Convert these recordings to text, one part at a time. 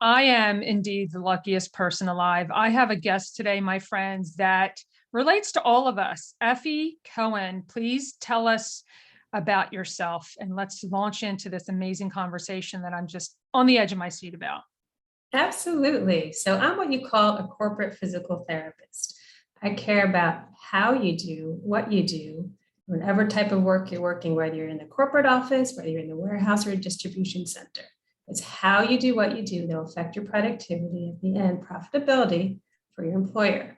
I am indeed the luckiest person alive. I have a guest today, my friends, that relates to all of us. Efrat Cohen, please tell us about yourself and let's launch into this amazing conversation that I'm just on the edge of my seat about. Absolutely. So I'm what you call a corporate physical therapist. I care about how you do, what you do, whatever type of work you're working, whether you're in the corporate office, whether you're in the warehouse or a distribution center. It's how you do what you do that will affect your productivity at the end, profitability for your employer.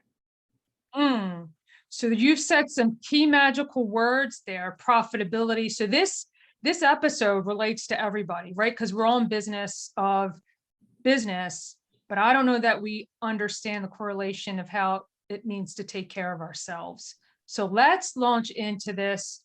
So you've said some key magical words there, profitability. So this episode relates to everybody, right? Because we're all in business, but I don't know that we understand the correlation of how it means to take care of ourselves. So let's launch into this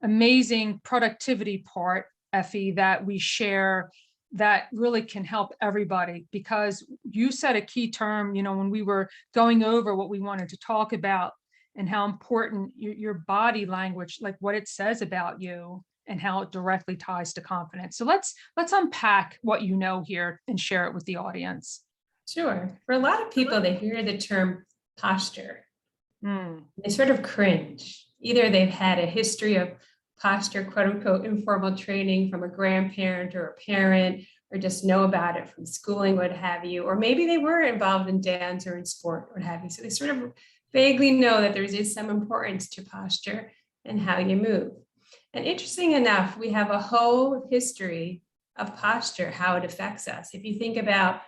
amazing productivity part, Effie, that we share that really can help everybody, because you said a key term, when we were going over what we wanted to talk about and how important your body language, like what it says about you and how it directly ties to confidence. So let's unpack what you know here and share it with the audience. Sure. For a lot of people, they hear the term posture. They sort of cringe. Either they've had a history of posture, quote unquote, informal training from a grandparent or a parent, or just know about it from schooling, what have you, or maybe they were involved in dance or in sport, what have you. So they sort of vaguely know that there is some importance to posture and how you move. And interesting enough, we have a whole history of posture, how it affects us. If you think about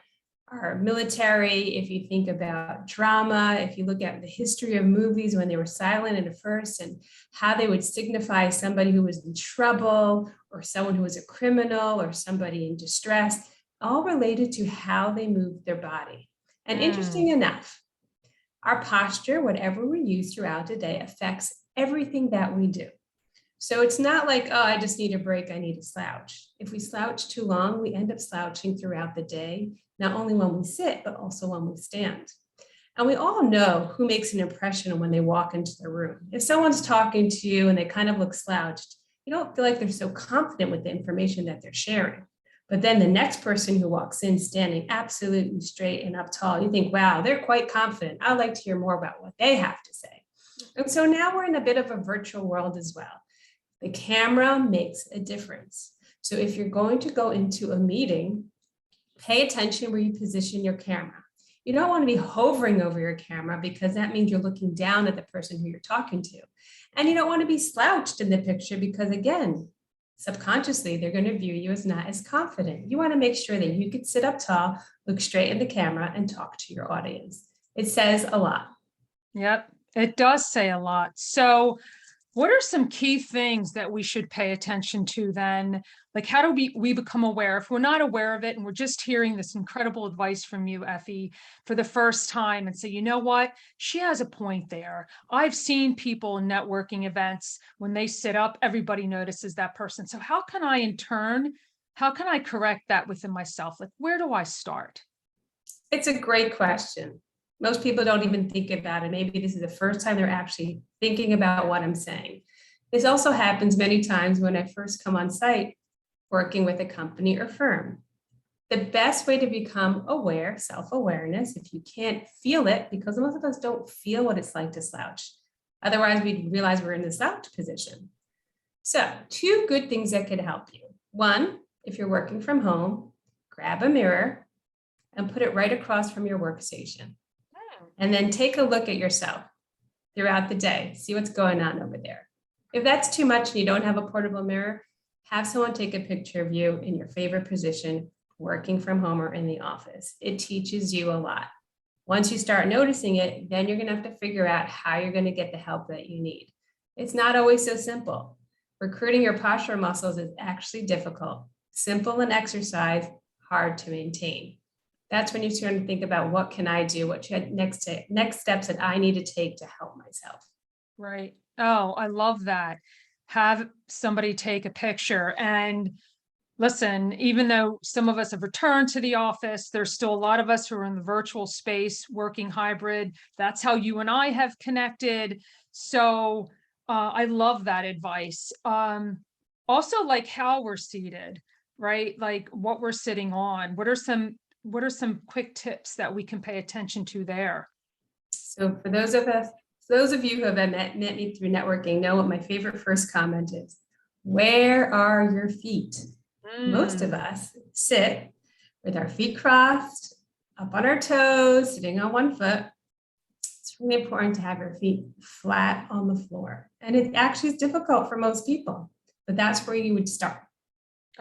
our military, if you think about drama, if you look at the history of movies when they were silent at first and how they would signify somebody who was in trouble or someone who was a criminal or somebody in distress, all related to how they moved their body. And interesting enough, our posture, whatever we use throughout the day, affects everything that we do. So it's not like, oh, I just need a break, I need to slouch. If we slouch too long, we end up slouching throughout the day, not only when we sit, but also when we stand. And we all know who makes an impression when they walk into the room. If someone's talking to you and they kind of look slouched, you don't feel like they're so confident with the information that they're sharing. But then the next person who walks in standing absolutely straight and up tall, you think, wow, they're quite confident. I'd like to hear more about what they have to say. And so now we're in a bit of a virtual world as well. The camera makes a difference. So if you're going to go into a meeting, pay attention where you position your camera. You don't want to be hovering over your camera because that means you're looking down at the person who you're talking to. And you don't want to be slouched in the picture because, again, subconsciously, they're going to view you as not as confident. You want to make sure that you can sit up tall, look straight in the camera, and talk to your audience. It says a lot. Yep, it does say a lot. So what are some key things that we should pay attention to then? Like, how do we become aware? If we're not aware of it and we're just hearing this incredible advice from you, Effie, for the first time and say, you know what? She has a point there. I've seen people in networking events, when they sit up, everybody notices that person. So how can I, in turn, how can I correct that within myself? Like, where do I start? It's a great question. Most people don't even think about it. Maybe this is the first time they're actually thinking about what I'm saying. This also happens many times when I first come on site working with a company or firm. The best way to become aware, self-awareness, if you can't feel it, because most of us don't feel what it's like to slouch. Otherwise, we'd realize we're in the slouch position. So 2 good things that could help you. 1, if you're working from home, grab a mirror and put it right across from your workstation. And then take a look at yourself throughout the day. See what's going on over there. If that's too much and you don't have a portable mirror, have someone take a picture of you in your favorite position, working from home or in the office. It teaches you a lot. Once you start noticing it, then you're going to have to figure out how you're going to get the help that you need. It's not always so simple. Recruiting your posture muscles is actually difficult. Simple in exercise, hard to maintain. That's when you start to think about what can I do? What next steps that I need to take to help myself. Right. Oh, I love that. Have somebody take a picture. And listen, even though some of us have returned to the office, there's still a lot of us who are in the virtual space working hybrid. That's how you and I have connected. So I love that advice. Also, like how we're seated, right? Like what we're sitting on. What are some what are some quick tips that we can pay attention to there? So for those of you who have met me through networking know what my favorite first comment is. Where are your feet? Most of us sit with our feet crossed, up on our toes, sitting on one foot. It's really important to have your feet flat on the floor. And it actually is difficult for most people, but that's where you would start.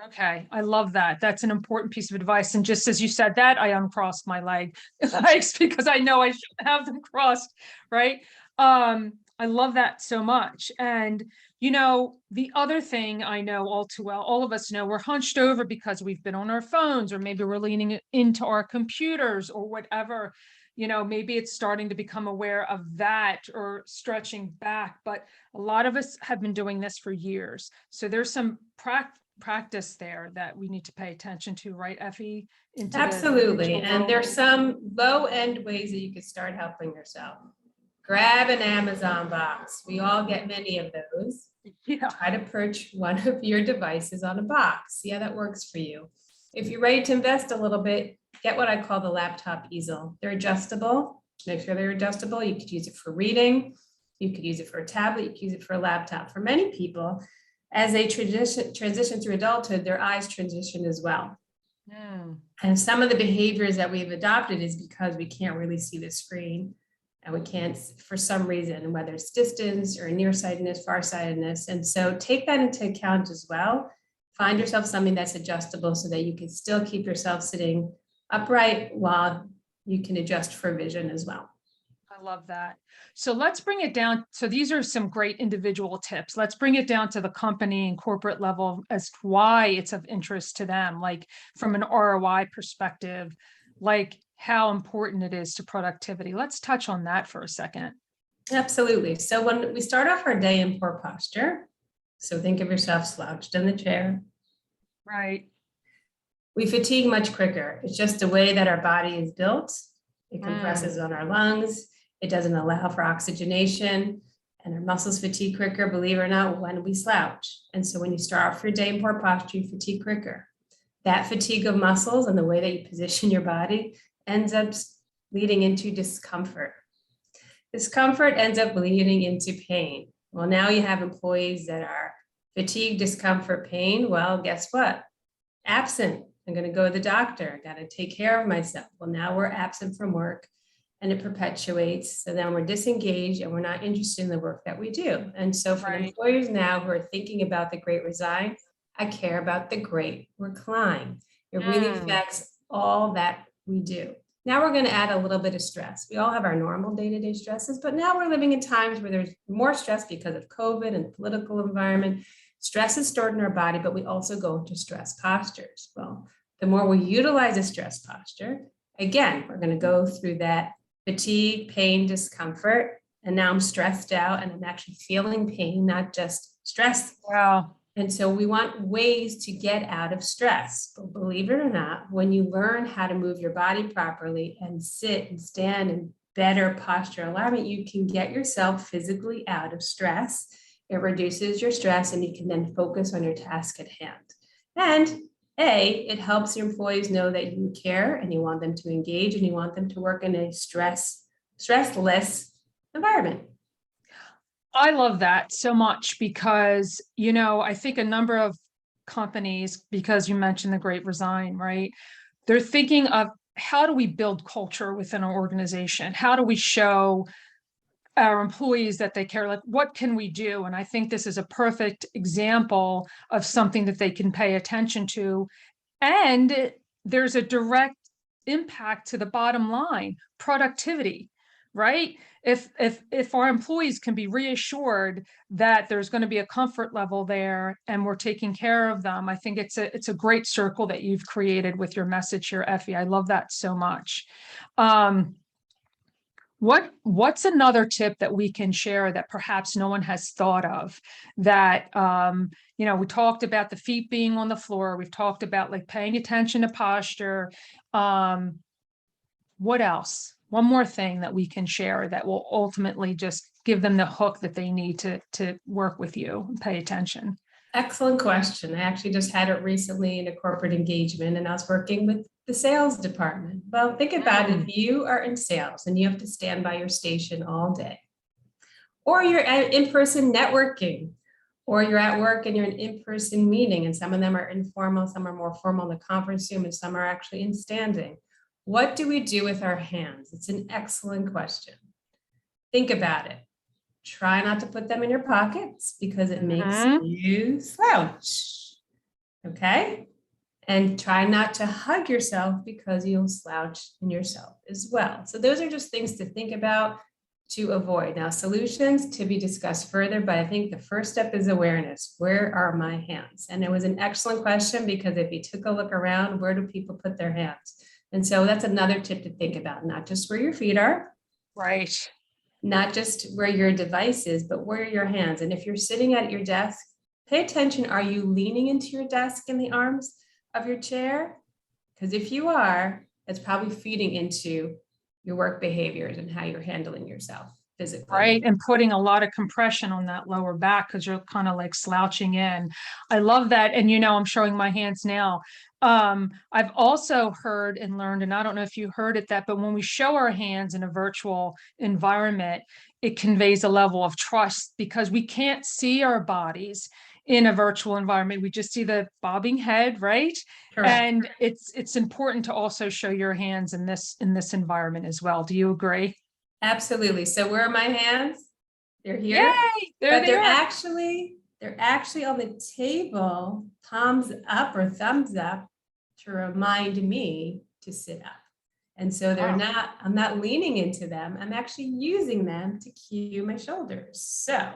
Okay, I love that. That's an important piece of advice. And just as you said that, I uncrossed my legs because I know I shouldn't have them crossed, right? I love that so much. And the other thing I know all too well, all of us know we're hunched over because we've been on our phones, or maybe we're leaning into our computers or whatever. Maybe it's starting to become aware of that or stretching back, but a lot of us have been doing this for years. So there's some practice there that we need to pay attention to, right, Effie? Absolutely. And there's some low-end ways that you could start helping yourself. Grab an Amazon box. We all get many of those. Yeah. Try to perch one of your devices on a box. See how that works for you. If you're ready to invest a little bit, get what I call the laptop easel. They're adjustable. Make sure they're adjustable. You could use it for reading. You could use it for a tablet. You could use it for a laptop. For many people, as they transition through adulthood, their eyes transition as well. And some of the behaviors that we've adopted is because we can't really see the screen, and we can't, for some reason, whether it's distance or nearsightedness, farsightedness. And so take that into account as well. Find yourself something that's adjustable so that you can still keep yourself sitting upright while you can adjust for vision as well. I love that. So let's bring it down. So these are some great individual tips. Let's bring it down to the company and corporate level as to why it's of interest to them, like from an ROI perspective, like how important it is to productivity. Let's touch on that for a second. Absolutely. So when we start off our day in poor posture, so think of yourself slouched in the chair. Right. We fatigue much quicker. It's just the way that our body is built. It compresses on our lungs. It doesn't allow for oxygenation, and our muscles fatigue quicker, believe it or not, when we slouch. And so when you start off your day in poor posture, you fatigue quicker. That fatigue of muscles and the way that you position your body ends up leading into discomfort. Discomfort ends up leading into pain. Well, now you have employees that are fatigue, discomfort, pain. Well, guess what? Absent. I'm going to go to the doctor. I got to take care of myself. Well, now we're absent from work, and it perpetuates. So then we're disengaged and we're not interested in the work that we do. And so for the employers now who are thinking about the great resign, I care about the great recline. It really affects all that we do. Now we're going to add a little bit of stress. We all have our normal day-to-day stresses, but now we're living in times where there's more stress because of COVID and the political environment. Stress is stored in our body, but we also go into stress postures. Well, the more we utilize a stress posture, again, we're going to go through that fatigue, pain, discomfort, and now I'm stressed out and I'm actually feeling pain, not just stress. Wow. And so we want ways to get out of stress. But believe it or not, when you learn how to move your body properly and sit and stand in better posture alignment, you can get yourself physically out of stress. It reduces your stress and you can then focus on your task at hand. And it helps your employees know that you care and you want them to engage and you want them to work in a stressless environment. I love that so much because, I think a number of companies, because you mentioned the Great Resign, right? They're thinking of how do we build culture within our organization? How do we show our employees that they care? Like, what can we do? And I think this is a perfect example of something that they can pay attention to. And there's a direct impact to the bottom line, productivity, right? If our employees can be reassured that there's going to be a comfort level there and we're taking care of them, I think it's a great circle that you've created with your message here, Effie. I love that so much. What's another tip that we can share that perhaps no one has thought of that, we talked about the feet being on the floor. We've talked about like paying attention to posture. What else? One more thing that we can share that will ultimately just give them the hook that they need to work with you and pay attention. Excellent question. I actually just had it recently in a corporate engagement, and I was working with the sales department. Well, think about it. If you are in sales and you have to stand by your station all day, or you're at in-person networking, or you're at work and you're in in-person meeting, and some of them are informal, some are more formal in the conference room, and some are actually in standing. What do we do with our hands? It's an excellent question. Think about it. Try not to put them in your pockets because it makes you slouch. Okay? And try not to hug yourself because you'll slouch in yourself as well. So those are just things to think about to avoid. Now, solutions to be discussed further, but I think the first step is awareness. Where are my hands? And it was an excellent question because if you took a look around, where do people put their hands? And so that's another tip to think about, not just where your feet are. Right. Not just where your device is, but where are your hands? And if you're sitting at your desk, pay attention. Are you leaning into your desk in the arms of your chair? Because if you are, that's probably feeding into your work behaviors and how you're handling yourself physically. Right. And putting a lot of compression on that lower back because you're kind of like slouching in. I love that. And, I'm showing my hands now. I've also heard and learned, and I don't know if you heard it, but when we show our hands in a virtual environment, it conveys a level of trust because we can't see our bodies in a virtual environment. We just see the bobbing head, right? Correct. And it's important to also show your hands in this environment as well. Do you agree? Absolutely. So where are my hands? They're here. Yay! They're actually on the table, palms up or thumbs up to remind me to sit up. And so I'm not leaning into them. I'm actually using them to cue my shoulders. So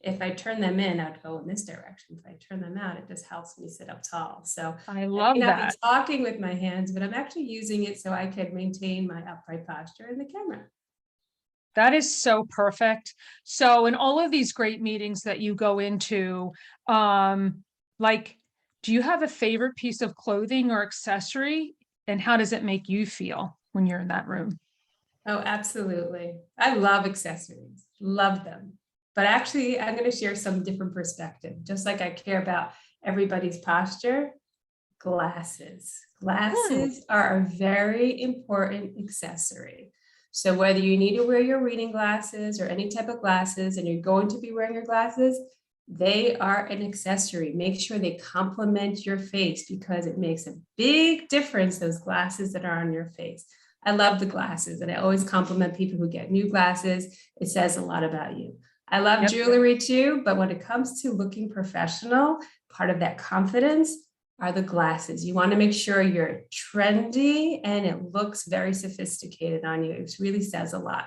if I turn them in, I'd go in this direction. If I turn them out, it just helps me sit up tall. So I love that. I'm talking with my hands, but I'm actually using it so I can maintain my upright posture in the camera. That is so perfect. So in all of these great meetings that you go into, do you have a favorite piece of clothing or accessory? And how does it make you feel when you're in that room? Oh, absolutely. I love accessories, love them. But actually, I'm going to share some different perspective. Just like I care about everybody's posture, glasses. Glasses are a very important accessory. So whether you need to wear your reading glasses or any type of glasses, and you're going to be wearing your glasses, they are an accessory. Make sure they complement your face because it makes a big difference, those glasses that are on your face. I love the glasses, and I always compliment people who get new glasses. It says a lot about you. I love jewelry too, but when it comes to looking professional, part of that confidence are the glasses. You want to make sure you're trendy and it looks very sophisticated on you. It really says a lot.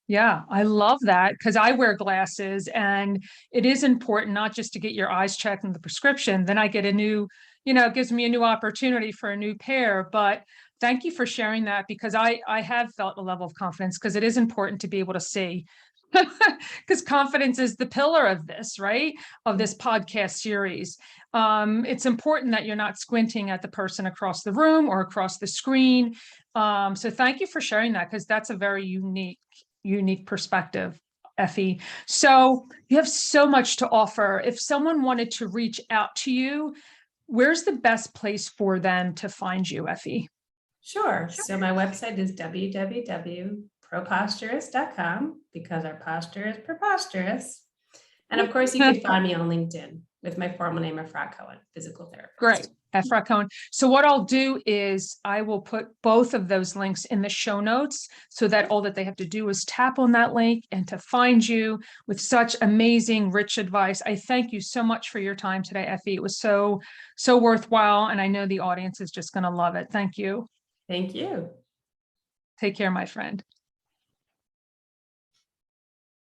Yeah, I love that because I wear glasses, and it is important not just to get your eyes checked and the prescription. Then I get a new, it gives me a new opportunity for a new pair. But thank you for sharing that because I have felt a level of confidence because it is important to be able to see. Because confidence is the pillar of this, right? Of this podcast series. It's important that you're not squinting at the person across the room or across the screen. So thank you for sharing that because that's a very unique perspective, Effie. So you have so much to offer. If someone wanted to reach out to you, where's the best place for them to find you, Effie? Sure. So my website is www.ProPostureUs.com because our posture is preposterous. And of course, you can find me on LinkedIn with my formal name, Efrat Cohen, physical therapist. Great. Efrat Cohen. So what I'll do is I will put both of those links in the show notes so that all that they have to do is tap on that link and to find you with such amazing, rich advice. I thank you so much for your time today, Effie. It was so worthwhile. And I know the audience is just going to love it. Thank you. Thank you. Take care, my friend.